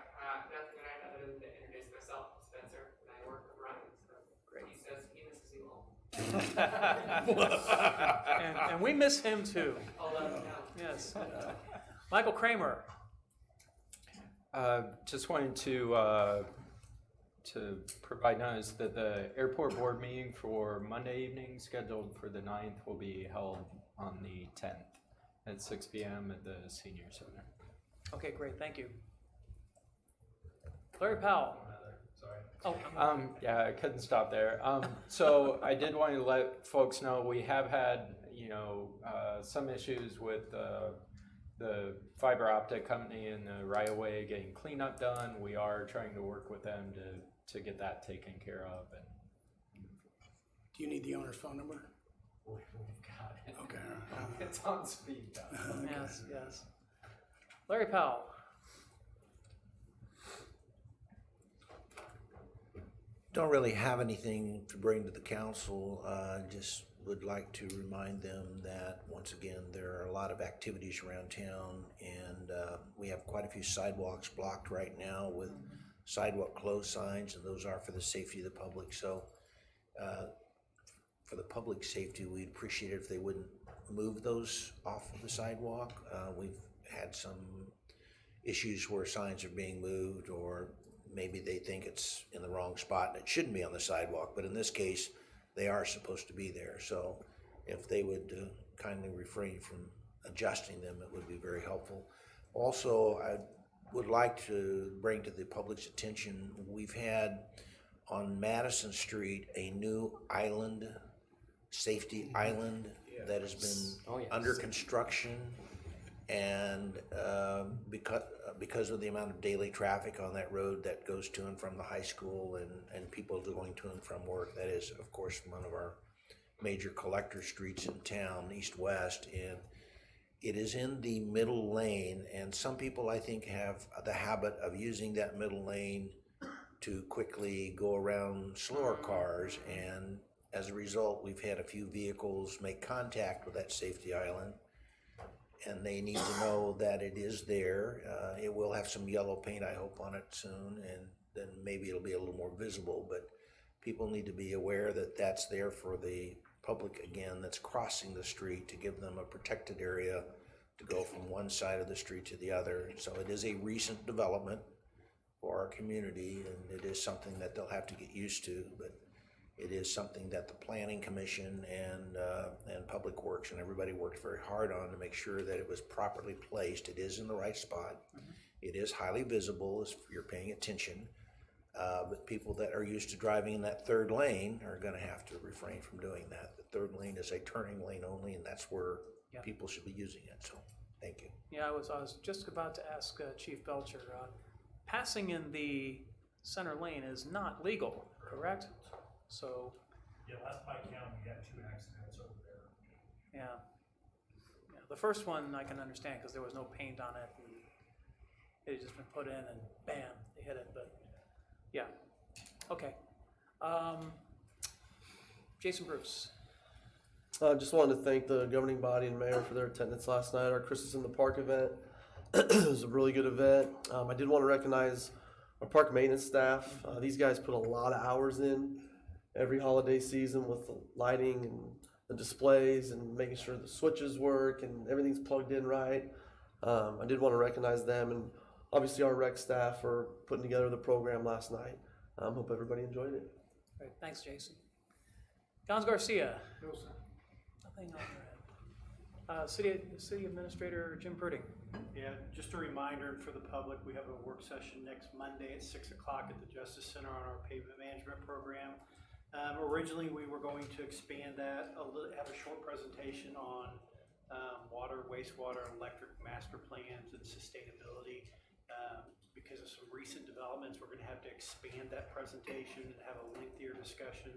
nothing tonight other than to introduce myself, Spencer, and I work with Ryan, so great. He says he misses you all. and we miss him too. I'll let him know. Yes. Michael Kramer. Just wanted to provide notice that the airport board meeting for Monday evening, scheduled for the 9th, will be held on the 10th at 6 p.m. at the Senior Center. Okay, great, thank you. Larry Powell. Sorry. Oh, Yeah, I couldn't stop there. So I did want to let folks know we have had, some issues with the fiber optic company and the right of way getting cleanup done. We are trying to work with them to get that taken care of. And Do you need the owner's phone number? we've got it. Okay. It's on speed dial. yes. Larry Powell. Don't really have anything to bring to the council. Just would like to remind them that, once again, there are a lot of activities around town, and we have quite a few sidewalks blocked right now with sidewalk closed signs, and those are for the safety of the public. So for the public safety, we'd appreciate it if they wouldn't move those off of the sidewalk. We've had some issues where signs are being moved, or maybe they think it's in the wrong spot and it shouldn't be on the sidewalk, but in this case, they are supposed to be there. So if they would kindly refrain from adjusting them, it would be very helpful. Also, I would like to bring to the public's attention, we've had on Madison Street a new island, safety island, that has been under construction. And because of the amount of daily traffic on that road that goes to and from the high school and people going to and from work, that is, of course, one of our major collector streets in town, east-west, and it is in the middle lane, and some people, I think, have the habit of using that middle lane to quickly go around slower cars, and as a result, we've had a few vehicles make contact with that safety island, and they need to know that it is there. It will have some yellow paint, I hope, on it soon, and then maybe it'll be a little more visible, but people need to be aware that that's there for the public, again, that's crossing the street, to give them a protected area to go from one side of the street to the other. So it is a recent development for our community, and it is something that they'll have to get used to, but it is something that the Planning Commission and Public Works and everybody worked very hard on to make sure that it was properly placed. It is in the right spot. Mm-hmm. It is highly visible if you're paying attention. But people that are used to driving in that third lane are going to have to refrain from doing that. The third lane is a turning lane only, and that's where people should be using it. So, thank you. Yeah, I was just about to ask Chief Belcher. Passing in the center lane is not legal, correct? So. Yeah, last my count, we got 2 accidents over there. Yeah. The first one I can understand because there was no paint on it, and it had just been put in, and bam, they hit it. But yeah, okay. Jason Bruce. I just wanted to thank the governing body and mayor for their attendance last night, our Christmas in the Park event. It was a really good event. I did want to recognize our park maintenance staff. These guys put a lot of hours in, every holiday season with the lighting and the displays and making sure the switches work and everything's plugged in right. I did want to recognize them, and obviously our rec staff for putting together the program last night. Hope everybody enjoyed it. Great, thanks, Jason. Gons Garcia. Nothing on your end. City Administrator Jim Prudy. Yeah, just a reminder for the public, we have a work session next Monday at 6 o'clock at the Justice Center on our pavement management program. Originally, we were going to expand that, have a short presentation on water, wastewater, electric master plans and sustainability. Because of some recent developments, we're going to have to expand that presentation and have a lengthier discussion.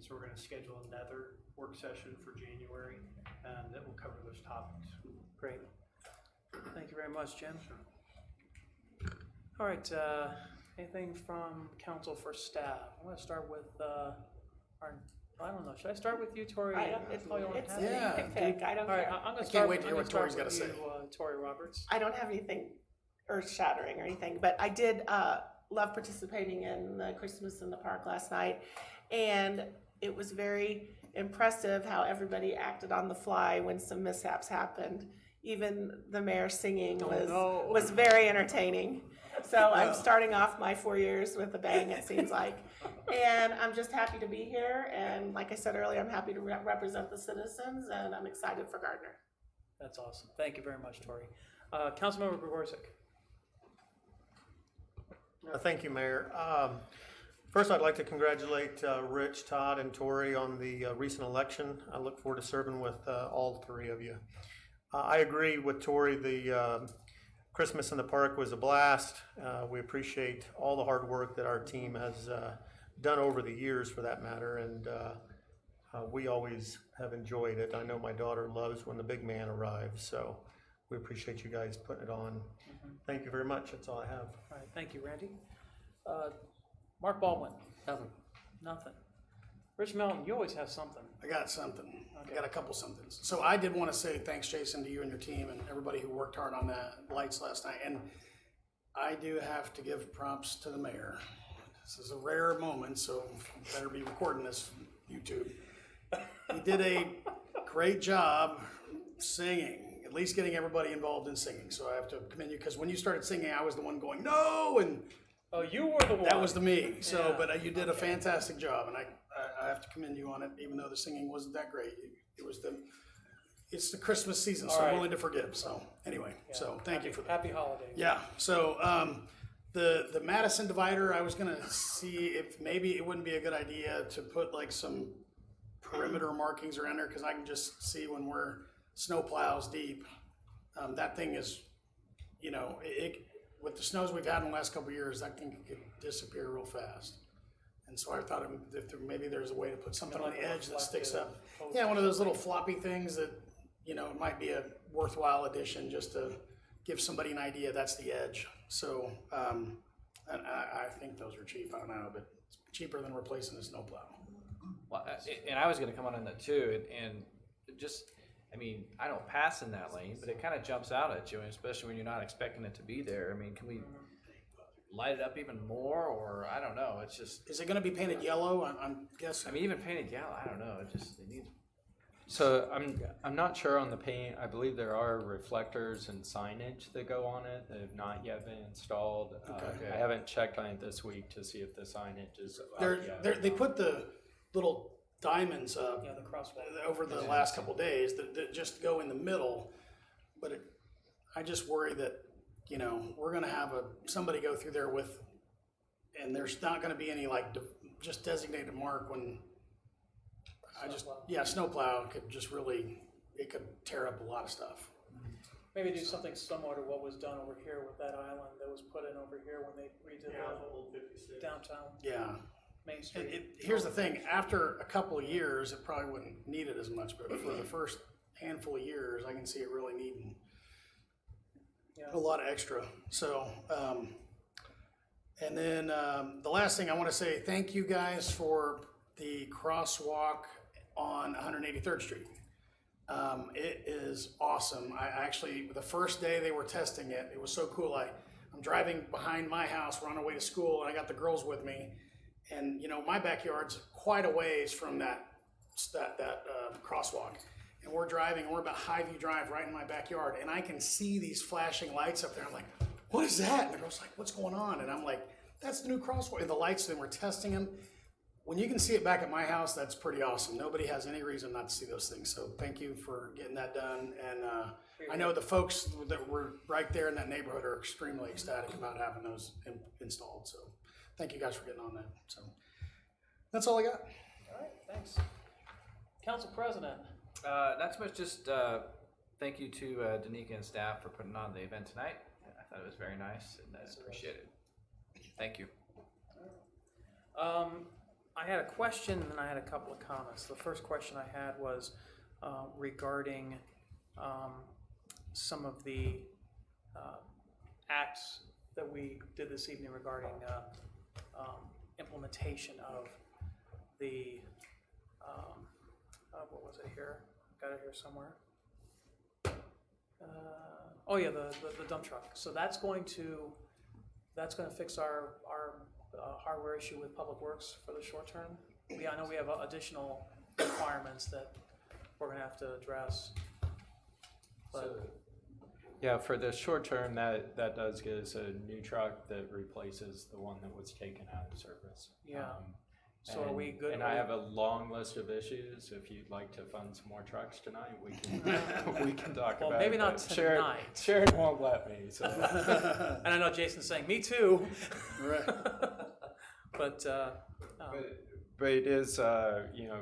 So we're going to schedule another work session for January that will cover those topics. Great. Thank you very much, Jim. All right, anything from council for staff? I'm going to start with I don't know. Should I start with you, Tori? I don't can't wait to hear what Tori's got to say. Tori Roberts. I don't have anything earth-shattering or anything, but I did love participating in the Christmas in the Park last night, and it was very impressive how everybody acted on the fly when some mishaps happened. Even the mayor singing was very entertaining. So I'm starting off my 4 years with a bang, it seems like. And I'm just happy to be here. And like I said earlier, I'm happy to represent the citizens, and I'm excited for Gardner. That's awesome. Thank you very much, Tori. Councilmember Borsig. Thank you, Mayor. First, I'd like to congratulate Rich, Todd, and Tori on the recent election. I look forward to serving with all three of you. I agree with Tori. The Christmas in the Park was a blast. We appreciate all the hard work that our team has done over the years, for that matter, and we always have enjoyed it. I know my daughter loves when the big man arrives, so we appreciate you guys putting it on. Thank you very much. That's all I have. All right, thank you, Randy. Mark Baldwin. Nothing. Rich Melton, you always have something. I got something. Okay. I got a couple somethings. So I did want to say thanks, Jason, to you and your team and everybody who worked hard on that lights last night. And I do have to give props to the mayor. This is a rare moment, so you better be recording this, YouTube. He did a great job singing, at least getting everybody involved in singing. So I have to commend you, because when you started singing, I was the one going, no, and oh, you were the one. That was me. So, Yeah. but you did a fantastic job, and I have to commend you on it, even though the singing wasn't that great. It's the Christmas season, so I'm willing to forgive. So anyway, so thank you for that. Happy holidays. Yeah. So the Madison divider, I was gonna see if maybe it wouldn't be a good idea to put like some perimeter markings around there, because I can just see when we're snow plows deep. That thing is, with the snows we've had in the last couple of years, that thing could disappear real fast. And so I thought maybe there's a way to put something on the edge that sticks up. Yeah, one of those little floppy things that, it might be a worthwhile addition just to give somebody an idea that's the edge. So, and I think those are cheap. I don't know, but it's cheaper than replacing a snowplow. Well, and I was gonna come on that too, and just, I don't pass in that lane, but it kind of jumps out at you, and especially when you're not expecting it to be there. Can we light it up even more, or I don't know, it's just. Is it gonna be painted yellow? I'm guessing. Even painted yellow, I don't know, it needs. So I'm not sure on the paint. I believe there are reflectors and signage that go on it that have not yet been installed. Okay. I haven't checked on it this week to see if the signage is up yet. They put the little diamonds up Yeah, the crosswalk. over the last couple days that just go in the middle, but I just worry that we're gonna have somebody go through there and there's not gonna be any just designated mark when snowplow could just it could tear up a lot of stuff. Maybe do something similar to what was done over here with that island that was put in over here when they redid the downtown Yeah. Main Street. Here's the thing, after a couple of years, it probably wouldn't need it as much, but for the first handful of years, I can see it really needing a lot of extra. So, and then the last thing I want to say, thank you guys for the crosswalk on 183rd Street. It is awesome. I actually, the first day they were testing it, it was so cool. I'm driving behind my house, we're on our way to school, and I got the girls with me, And, you know, my backyard's quite a ways from that crosswalk. And we're driving, and we're about Highview Drive right in my backyard, and I can see these flashing lights up there. I'm like, what is that? And the girl's like, what's going on? And I'm like, that's the new crosswalk. And the lights, and we're testing them. When you can see it back at my house, that's pretty awesome. Nobody has any reason not to see those things. So thank you for getting that done. And I know the folks that were right there in that neighborhood are extremely ecstatic about having those installed. So thank you guys for getting on that. So that's all I got. All right, thanks. Council President. Not so much, just thank you to Danica and staff for putting on the event tonight. I thought it was very nice and I appreciate it. Thank you. I had a question and I had a couple of comments. The first question I had was regarding some of the acts that we did this evening regarding implementation of the, what was it here? Got it here somewhere. Oh yeah, the dump truck. So that's going to fix our hardware issue with Public Works for the short term. I know we have additional requirements that we're gonna have to address. But Yeah, for the short term, that does get us a new truck that replaces the one that was taken out of service. Yeah. So are we good? And I have a long list of issues. If you'd like to fund some more trucks tonight, we can we can talk about it. Well, maybe not tonight. Sharon won't let me. So. And I know Jason's saying, me too. Right. But it is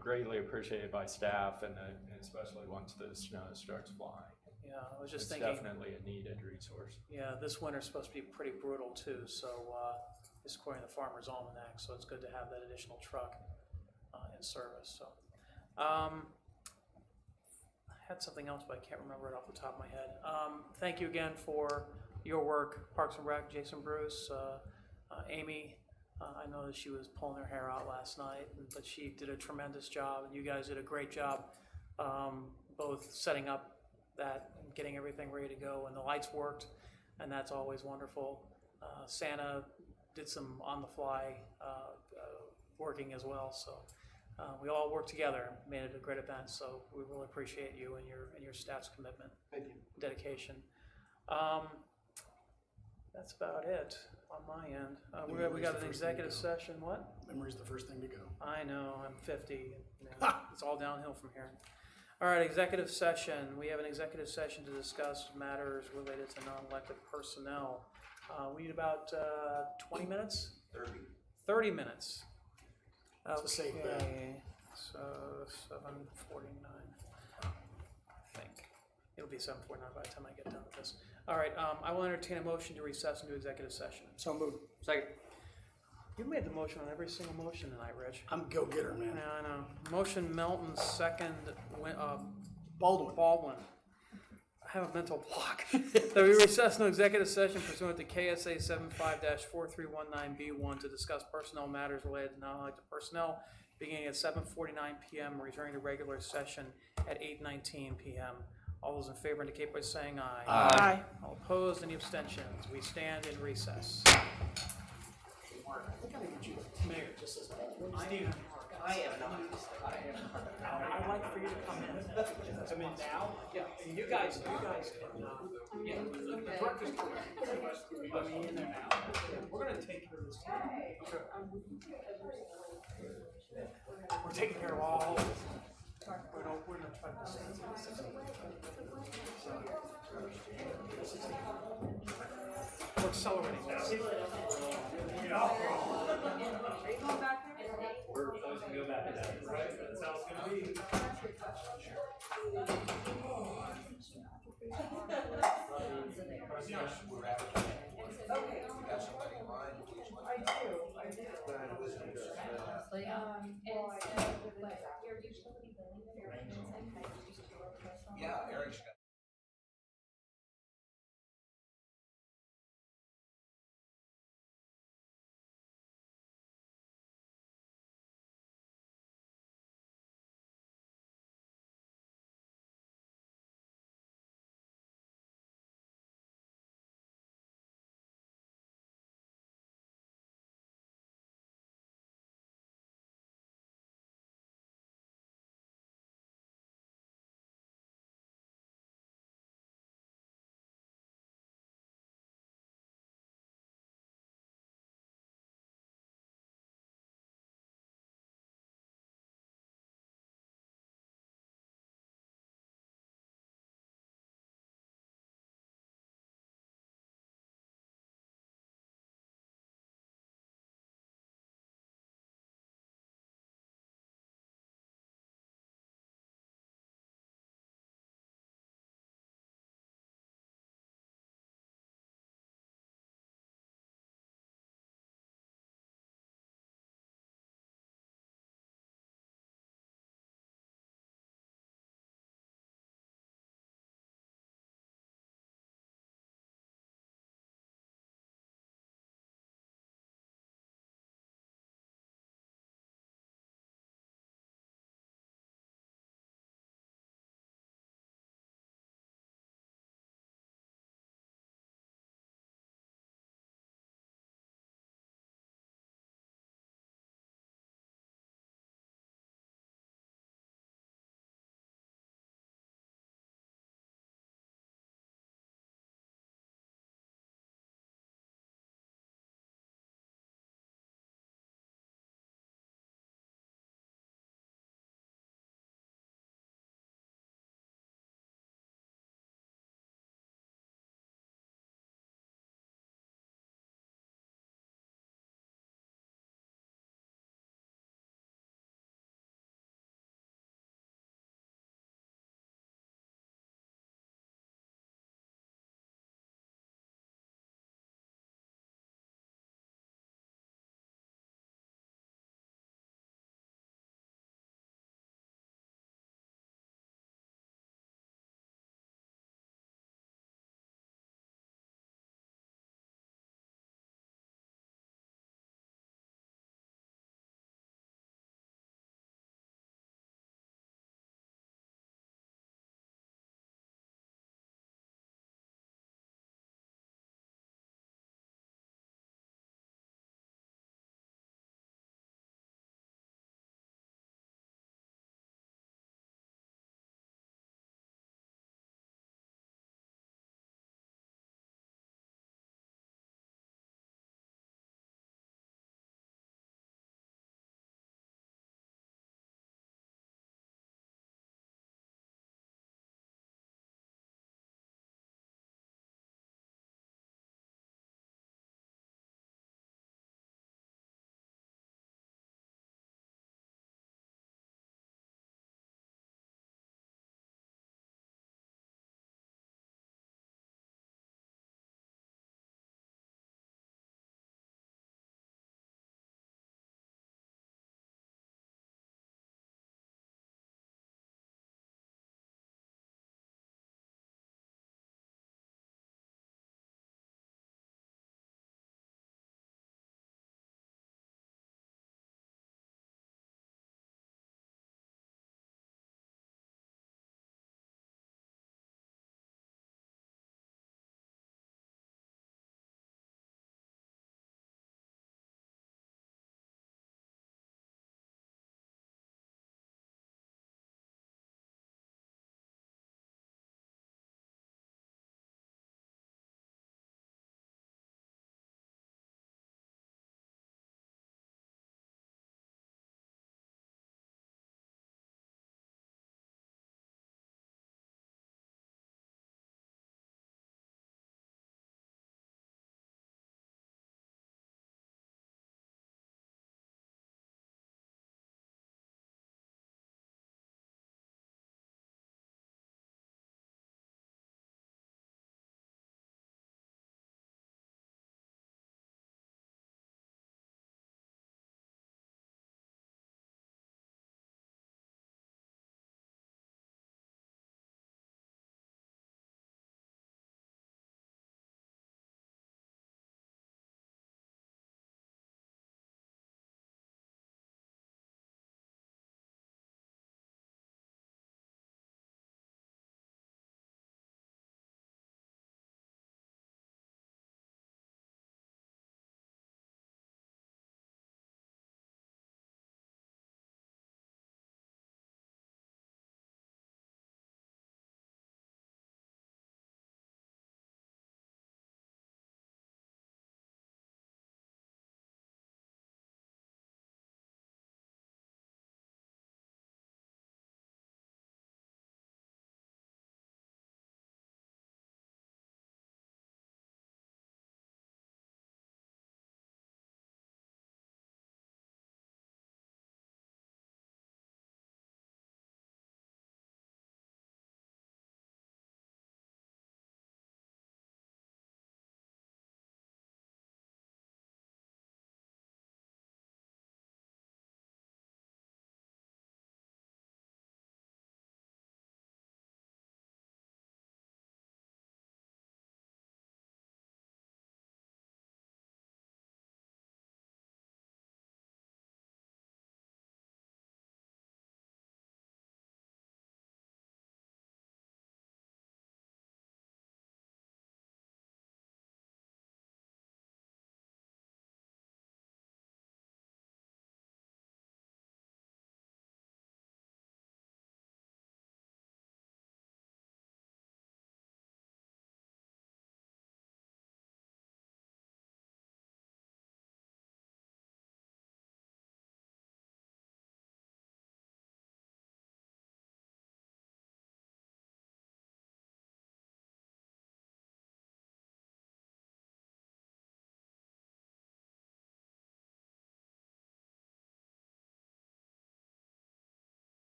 greatly appreciated by staff and especially once the snow starts flying. Yeah, I was just it's thinking. Definitely a needed resource. Yeah, this winter's supposed to be pretty brutal too. So. Is according to the Farmer's Almanac, so it's good to have that additional truck in service. So, I had something else, but I can't remember it off the top of my head. Thank you again for your work, Parks and Rec, Jason Bruce, Amy. I know that she was pulling her hair out last night, but she did a tremendous job, and you guys did a great job, both setting up that and getting everything ready to go, and the lights worked, and that's always wonderful. Santa did some on-the-fly working as well, so we all worked together, made it a great event. So we really appreciate you and your staff's commitment, Thank you, dedication. That's about it on my end. We got an executive session. What? Memory's the first thing to go. I know. I'm 50. It's all downhill from here. All right, executive session. We have an executive session to discuss matters related to non-elected personnel. We need about 20 minutes? 30 minutes. It's a safe bet. So 7:49. I think. It'll be 7:49 by the time I get done with this. All right, I will entertain a motion to recess into executive session. So moved. Second. You made the motion on every single motion tonight, Rich. I'm go-getter, man. Yeah, I know. Motion Melton, second Baldwin. I have a mental block. So we recess no executive session pursuant to KSA 75-4319B1 to discuss personnel matters related to non-elected personnel, beginning at 7:49 p.m. and returning to regular session at 8:19 p.m. All those in favor indicate by saying aye. Aye. All opposed, any abstentions? We stand in recess. Mark, I think I need you to mayor just as Steve, I am not. I'd like for you to come in. Come in now? Yeah, and you guys can, yeah, the director's correct. Let me in there now. We're gonna take care of this. We're taking care of all of this. We're gonna try to. We're accelerating this. We're supposed to go back to that, right? That's how it's gonna be. Yeah, Eric's got.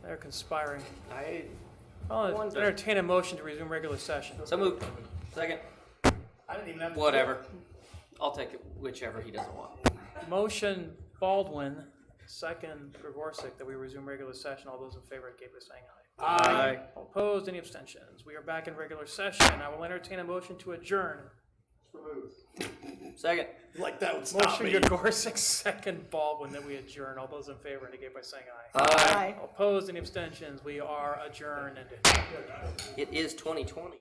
They're conspiring. I'll I'll entertain a motion to resume regular session. So moved. Second. I didn't even have to. Whatever. I'll take it whichever he doesn't want. Motion Baldwin, second Gregorsek, that we resume regular session. All those in favor indicate by saying aye. Aye. All opposed, any abstentions? We are back in regular session. I will entertain a motion to adjourn. Second. Like that would stop Motion me. Gregorsek, second Baldwin, that we adjourn. All those in favor indicate by saying aye. Aye. All opposed, any abstentions? We are adjourned. It is 2020.